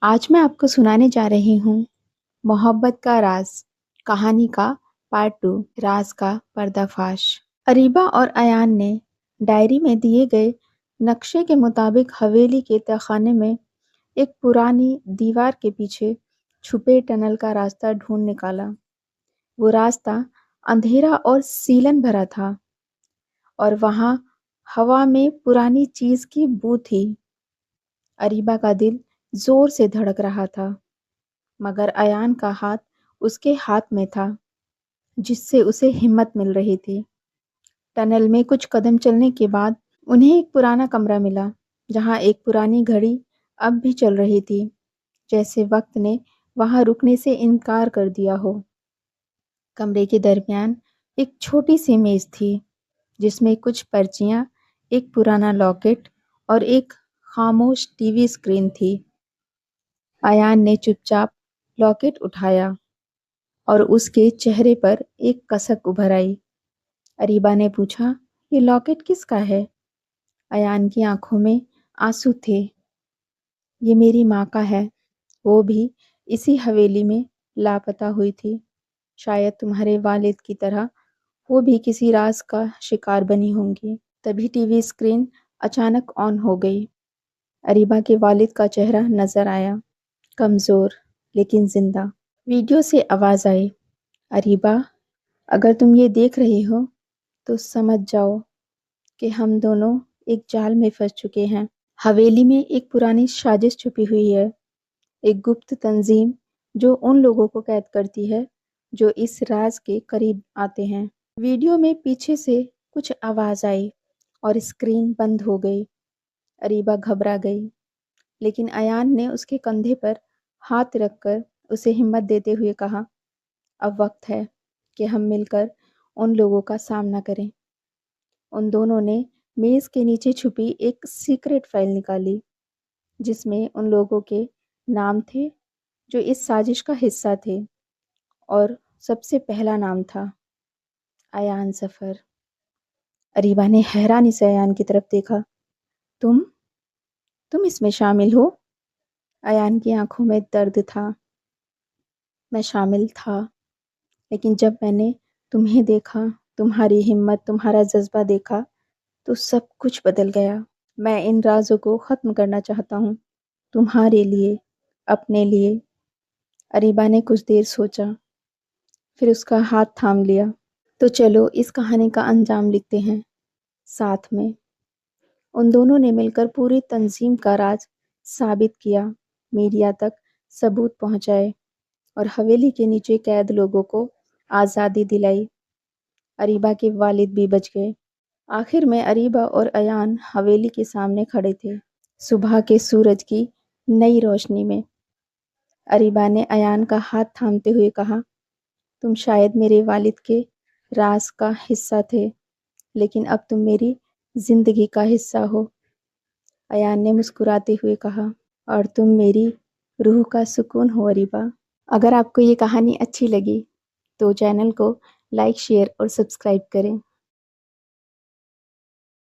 आज मैं आपको सुनाने जा रही हूँ मोहब्बत का राज कहानी का पार्ट 2 राज का पर्दाफाश। अरीबा और अयान ने डायरी में दिए गए नक्शे के मुताबिक हवेली के तहखाने में एक पुरानी दीवार के पीछे छुपे टनल का रास्ता ढूंढ निकाला। वो रास्ता अंधेरा और सीलन भरा था और वहाँ हवा में पुरानी चीज की बू थी। अरीबा का दिल जोर से धड़क रहा था, मगर अयान का हाथ उसके हाथ में था, जिससे उसे हिम्मत मिल रही थी। टनल में कुछ कदम चलने के बाद उन्हें एक पुराना कमरा मिला, जहाँ एक पुरानी घड़ी अब भी चल रही थी, जैसे वक्त ने वहां रुकने से इनकार कर दिया हो। कमरे के दरमियान एक छोटी सी मेज थी, जिसमें कुछ पर्चियां, एक पुराना लॉकेट और एक खामोश टीवी स्क्रीन थी। अयान ने चुपचाप लॉकेट उठाया और उसके चेहरे पर एक कसक उभर आई। अरीबा ने पूछा, ये लॉकेट किसका है? अयान की आंखों में आंसू थे। ये मेरी माँ का है, वो भी इसी हवेली में लापता हुई थी। शायद तुम्हारे वालिद की तरह वो भी किसी राज का शिकार बनी होंगी। तभी टीवी स्क्रीन अचानक ऑन हो गई। अरीबा के वालिद का चेहरा नजर आया, कमजोर लेकिन जिंदा। वीडियो से आवाज आई, अरीबा, अगर तुम ये देख रही हो तो समझ जाओ कि हम दोनों एक जाल में फंस चुके हैं। हवेली में एक पुरानी साजिश छुपी हुई है, एक गुप्त तंजीम जो उन लोगों को कैद करती है जो इस राज के करीब आते हैं। वीडियो में पीछे से कुछ आवाज आई और स्क्रीन बंद हो गई। अरीबा घबरा गई, लेकिन अयान ने उसके कंधे पर हाथ रखकर उसे हिम्मत देते हुए कहा, अब वक्त है कि हम मिलकर उन लोगों का सामना करें। उन दोनों ने मेज के नीचे छुपी एक सीक्रेट फाइल निकाली, जिसमें उन लोगों के नाम थे जो इस साजिश का हिस्सा थे, और सबसे पहला नाम था अयान सफर। अरीबा ने हैरानी से अयान की तरफ देखा। तुम तुम इसमें शामिल हो? अयान की आंखों में दर्द था। मैं शामिल था, लेकिन जब मैंने तुम्हें देखा, तुम्हारी हिम्मत, तुम्हारा जज्बा देखा, तो सब कुछ बदल गया। मैं इन राज़ों को ख़त्म करना चाहता हूँ, तुम्हारे लिए, अपने लिए। अरीबा ने कुछ देर सोचा, फिर उसका हाथ थाम लिया। तो चलो इस कहानी का अंजाम लिखते हैं साथ में। उन दोनों ने मिलकर पूरी तंजीम का राज साबित किया, मीडिया तक सबूत पहुंचाए और हवेली के नीचे कैद लोगों को आज़ादी दिलाई। अरीबा के वालिद भी बच गए। आखिर में अरीबा और अयान हवेली के सामने खड़े थे, सुबह के सूरज की नई रोशनी में। अरीबा ने अयान का हाथ थामते हुए कहा, तुम शायद मेरे वालिद के राज का हिस्सा थे, लेकिन अब तुम मेरी जिंदगी का हिस्सा हो। अयान ने मुस्कुराते हुए कहा, और तुम मेरी रूह का सुकून हो अरीबा। अगर आपको ये कहानी अच्छी लगी तो चैनल को लाइक, शेयर और सब्सक्राइब करें।